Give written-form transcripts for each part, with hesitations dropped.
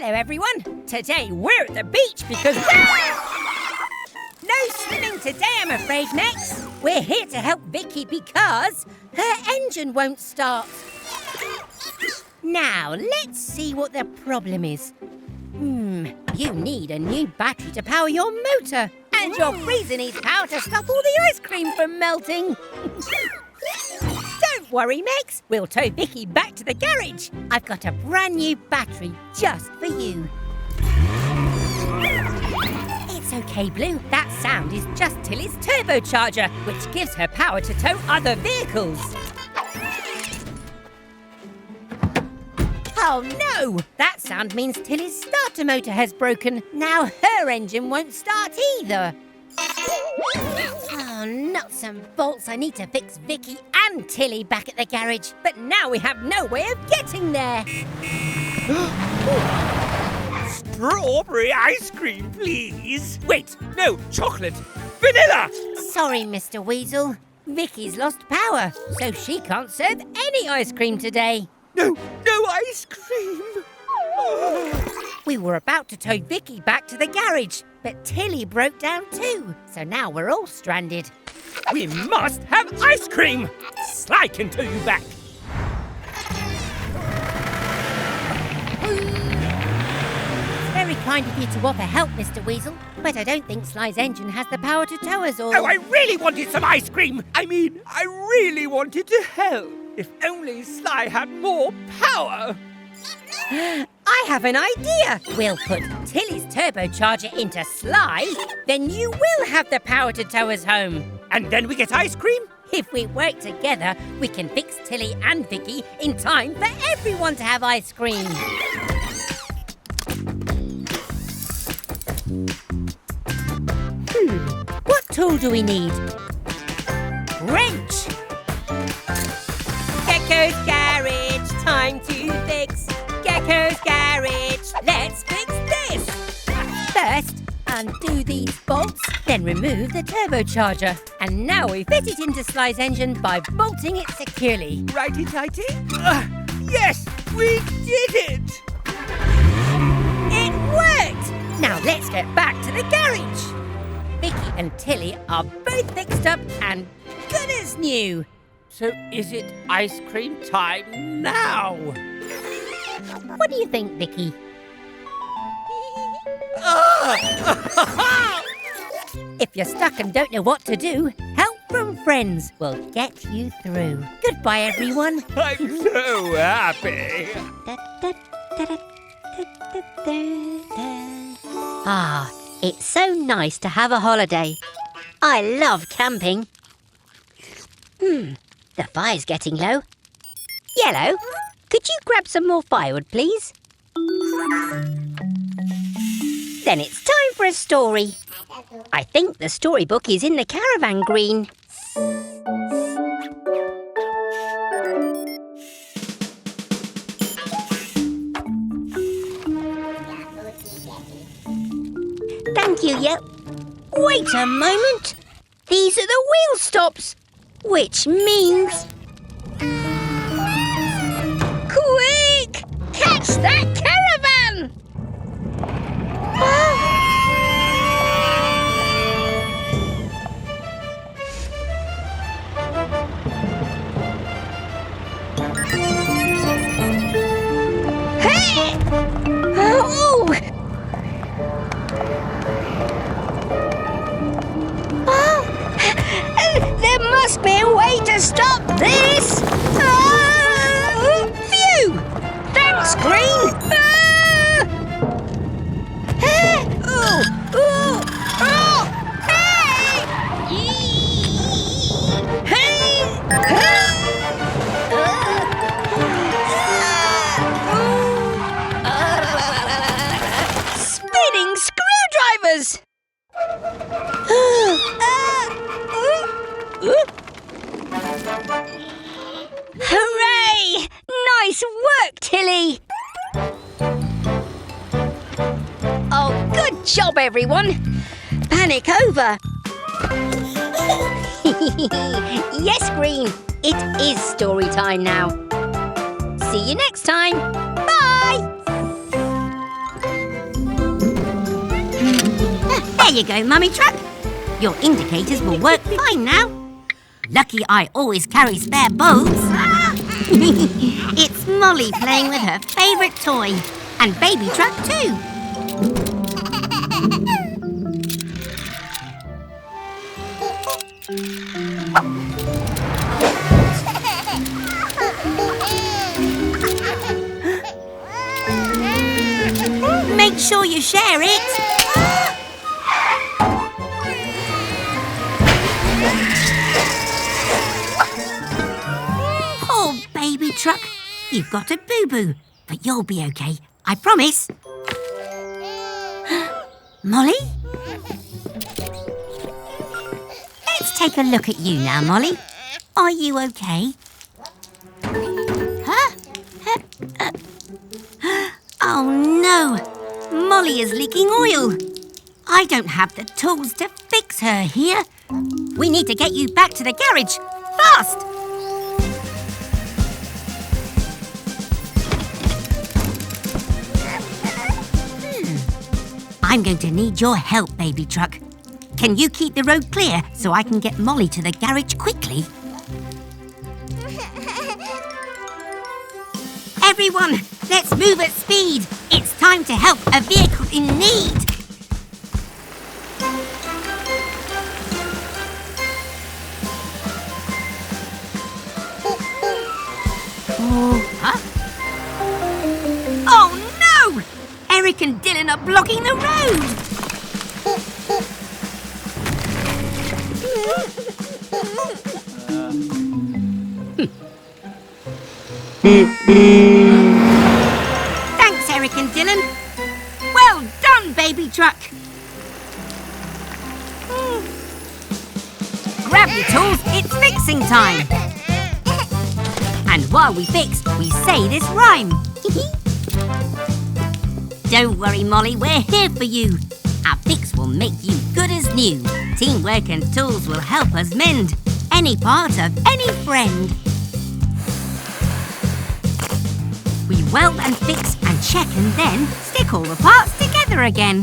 Hello, everyone. Today we're at the beach because... No swimming today, I'm afraid, Max. We're here to help Vicky because her engine won't start. Now, let's see what the problem is. You need a new battery to power your motor. And your freezer needs power to stop all the ice cream from melting. Don't worry, Max. We'll tow Vicky back to the garage. I've got a brand new battery just for you. It's okay, Blue. That sound is just Tilly's turbocharger, which gives her power to tow other vehicles. Oh, no! That sound means Tilly's starter motor has broken. Now her engine won't start either. Oh, nuts and bolts. I need to fix Vicky and Tilly back at the garage. But now we have no way of getting there. Strawberry ice cream, please. Wait, no, chocolate. Vanilla. Sorry, Mr. Weasel. Vicky's lost power, so she can't serve any ice cream today. No ice cream. We were about to tow Vicky back to the garage, but Tilly broke down too, so now we're all stranded. We must have ice cream. Sly can tow you back. It's very kind of you to offer help, Mr. Weasel, but I don't think Sly's engine has the power to tow us all. Oh, I really wanted some ice cream. I really wanted to help. If only Sly had more power. I have an idea. We'll put Tilly's turbocharger into Sly, then you will have the power to tow us home. And then we get ice cream? If we work together, we can fix Tilly and Vicky in time for everyone to have ice cream. What tool do we need? Wrench! Gecko's garage, time to fix. Gecko's garage, let's fix this. First, undo these bolts, then remove the turbocharger. And now we fit it into Sly's engine by bolting it securely. Righty-tighty. Yes, we did it. It worked! Now let's get back to the garage. Vicky and Tilly are both fixed up and good as new. So is it ice cream time now? What do you think, Vicky? If you're stuck and don't know what to do, help from friends will get you through. Goodbye, everyone. I'm so happy. Ah, it's so nice to have a holiday. I love camping. The fire's getting low. Yellow, could you grab some more firewood, please? Then it's time for a story. I think the storybook is in the caravan green. Thank you, Yep. Wait a moment. These are the wheel stops, which means... Quick! Catch that caravan! Hey! Oh! There must be a way to stop this! Phew! Thanks, Green! Hey! Spinning screwdrivers! Hooray! Nice work, Tilly! Oh, good job, everyone! Panic over! Yes, Green, it is story time now. See you next time. Bye! There you go, Mummy Truck. Your indicators will work fine now. Lucky I always carry spare bulbs. It's Molly playing with her favourite toy. And Baby Truck too. Make sure you share it. Poor Baby Truck. You've got a boo-boo, but you'll be okay, I promise. Molly? Let's take a look at you now, Molly. Are you okay? Huh? Oh no! Molly is leaking oil. I don't have the tools to fix her here. We need to get you back to the garage. Fast! I'm going to need your help, Baby Truck. Can you keep the road clear so I can get Molly to the garage quickly? Everyone, let's move at speed. It's time to help a vehicle in need. Huh? Oh no! Eric and Dylan are blocking the road. Thanks, Eric and Dylan. Well done, Baby Truck. Grab your tools, it's fixing time. And while we fix, we say this rhyme. Don't worry, Molly, we're here for you. Our fix will make you good as new. Teamwork and tools will help us mend any part of any friend. We weld and fix and check and then stick all the parts together again.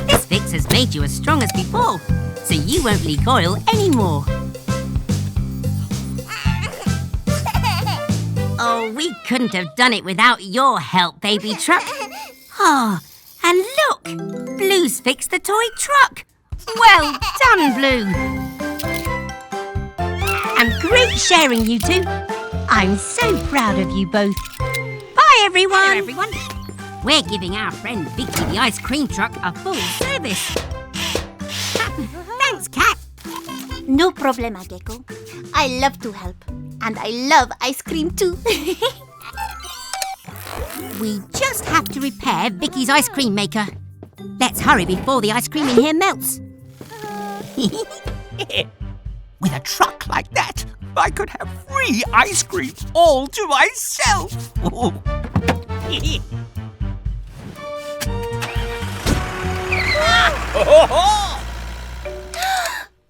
This fix has made you as strong as before, so you won't leak oil anymore. Oh, we couldn't have done it without your help, Baby Truck. Oh, and look! Blue's fixed the toy truck. Well done, Blue. And great sharing, you two. I'm so proud of you both. Bye, everyone. Hello, everyone. We're giving our friend Vicky the ice cream truck a full service. Thanks, Cat. No problema, Gecko. I love to help. And I love ice cream too. We just have to repair Vicky's ice cream maker. Let's hurry before the ice cream in here melts. With a truck like that, I could have free ice cream all to myself.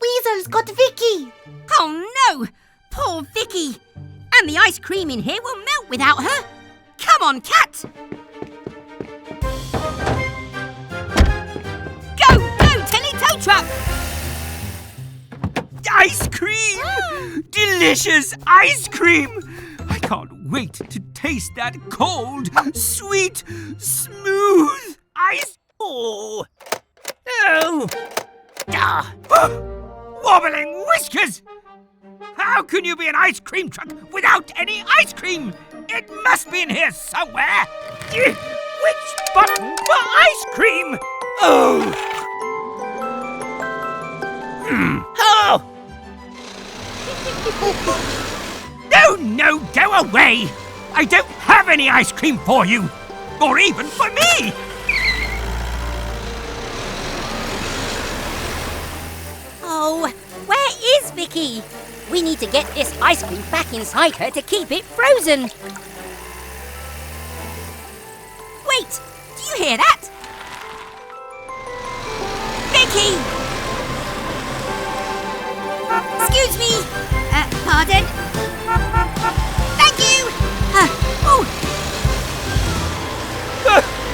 Weasel's got Vicky. Oh no! Poor Vicky! And the ice cream in here will melt without her. Come on, Cat! Go, Tilly Tow Truck! Ice cream! Delicious ice cream! I can't wait to taste that cold, sweet, smooth ice. Oh! Wobbling whiskers! How can you be an ice cream truck without any ice cream? It must be in here somewhere. Which button for ice cream? Oh! Oh! No, go away! I don't have any ice cream for you, or even for me! Oh, where is Vicky? We need to get this ice cream back inside her to keep it frozen. Wait, do you hear that? Vicky! Excuse me. Pardon? Thank you.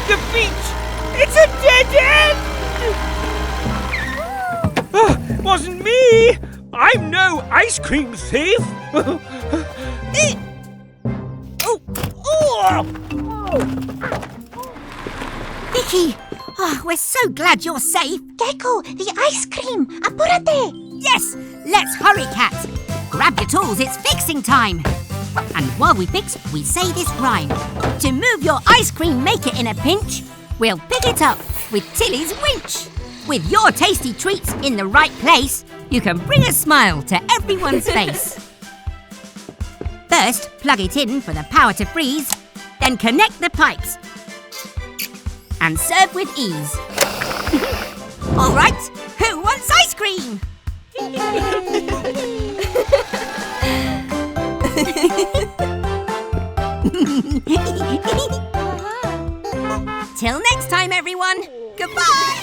The beach! It's a dead end! wasn't me! I'm no ice cream thief! Vicky! Oh, we're so glad you're safe. Gecko, the ice cream. Apúrate. Yes, let's hurry, Cat. Grab your tools, it's fixing time. And while we fix, we say this rhyme. To move your ice cream maker in a pinch, we'll pick it up with Tilly's winch. With your tasty treats in the right place, you can bring a smile to everyone's face. First, plug it in for the power to freeze, then connect the pipes. And serve with ease. All right, who wants ice cream? Till next time, everyone. Goodbye.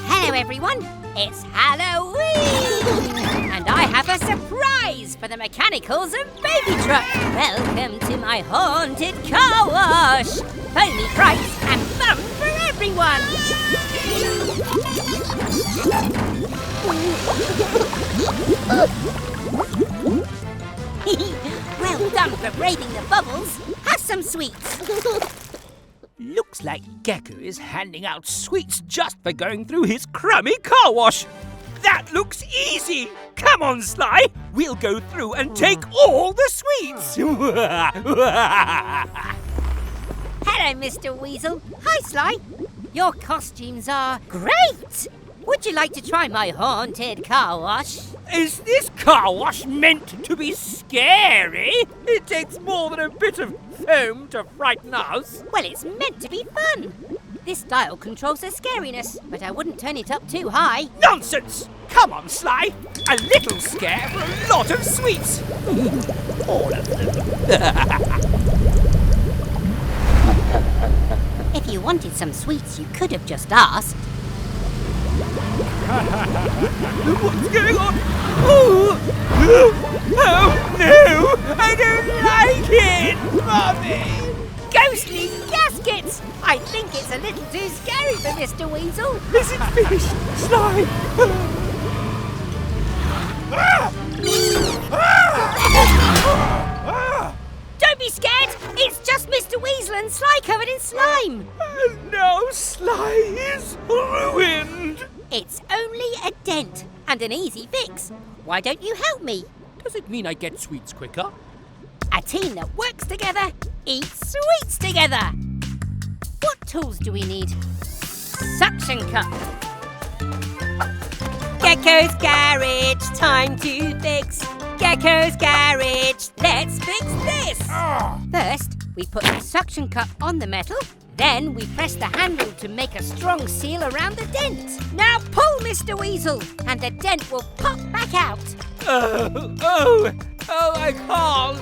Hello, everyone. It's Halloween. And I have a surprise for the mechanicals and baby truck. Welcome to my haunted car wash. Foamy frights and fun for everyone. Well done for braving the bubbles. Have some sweets. Looks like Gecko is handing out sweets just for going through his crummy car wash. That looks easy. Come on, Sly. We'll go through and take all the sweets. Hello, Mr. Weasel. Hi, Sly. Your costumes are great. Would you like to try my haunted car wash? Is this car wash meant to be scary? It takes more than a bit of foam to frighten us. Well, it's meant to be fun. This dial controls the scariness, but I wouldn't turn it up too high. Nonsense! Come on, Sly. A little scare for a lot of sweets. All of them. If you wanted some sweets, you could have just asked. What's going on? Oh no! I don't like it! Mommy! Ghostly gaskets! I think it's a little too scary for Mr. Weasel. Is it finished, Sly? Don't be scared! It's just Mr. Weasel and Sly covered in slime. And now Sly is ruined! It's only a dent and an easy fix. Why don't you help me? Does it mean I get sweets quicker? A team that works together eats sweets together. What tools do we need? Suction cup. Gecko's garage, time to fix. Gecko's garage, let's fix this. First, we put the suction cup on the metal. Then we press the handle to make a strong seal around the dent. Now pull, Mr. Weasel, and the dent will pop back out. I can't!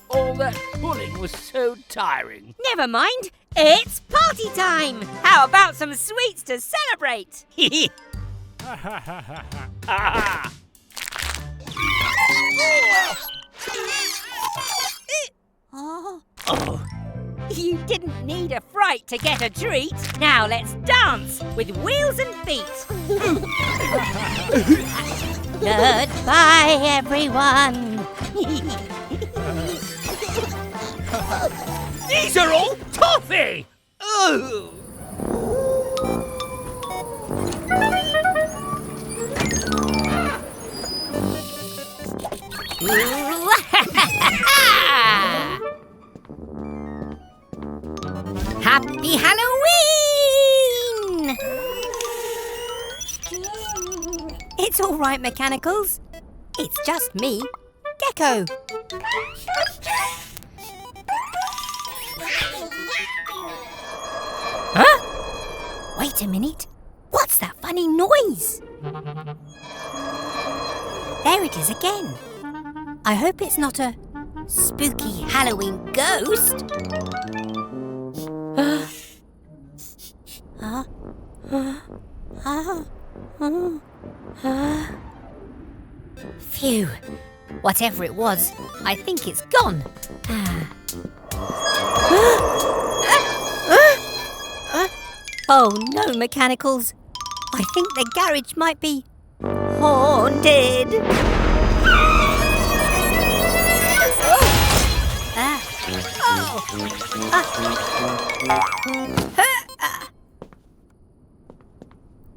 All that pulling was so tiring. Never mind, it's party time. How about some sweets to celebrate? Oh, you didn't need a fright to get a treat. Now let's dance with wheels and feet. Goodbye, everyone. These are all toffee! Oh. Happy Halloween! It's all right, mechanicals. It's just me, Gecko. Huh? Wait a minute. What's that funny noise? There it is again. I hope it's not a spooky Halloween ghost. Phew. Whatever it was, I think it's gone. Oh no, Mechanicals. I think the garage might be haunted.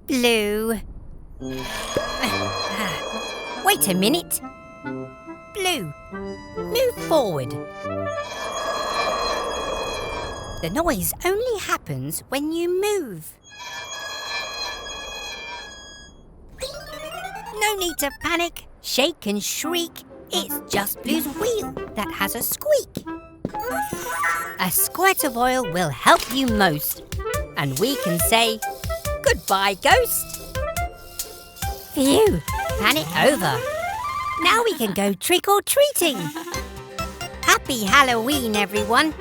Blue. Wait a minute. Blue, move forward. The noise only happens when you move. No need to panic, shake and shriek. It's just Blue's wheel that has a squeak. A squirt of oil will help you most. And we can say, goodbye, ghost. Phew, panic over. Now we can go trick-or-treating. Happy Halloween, everyone.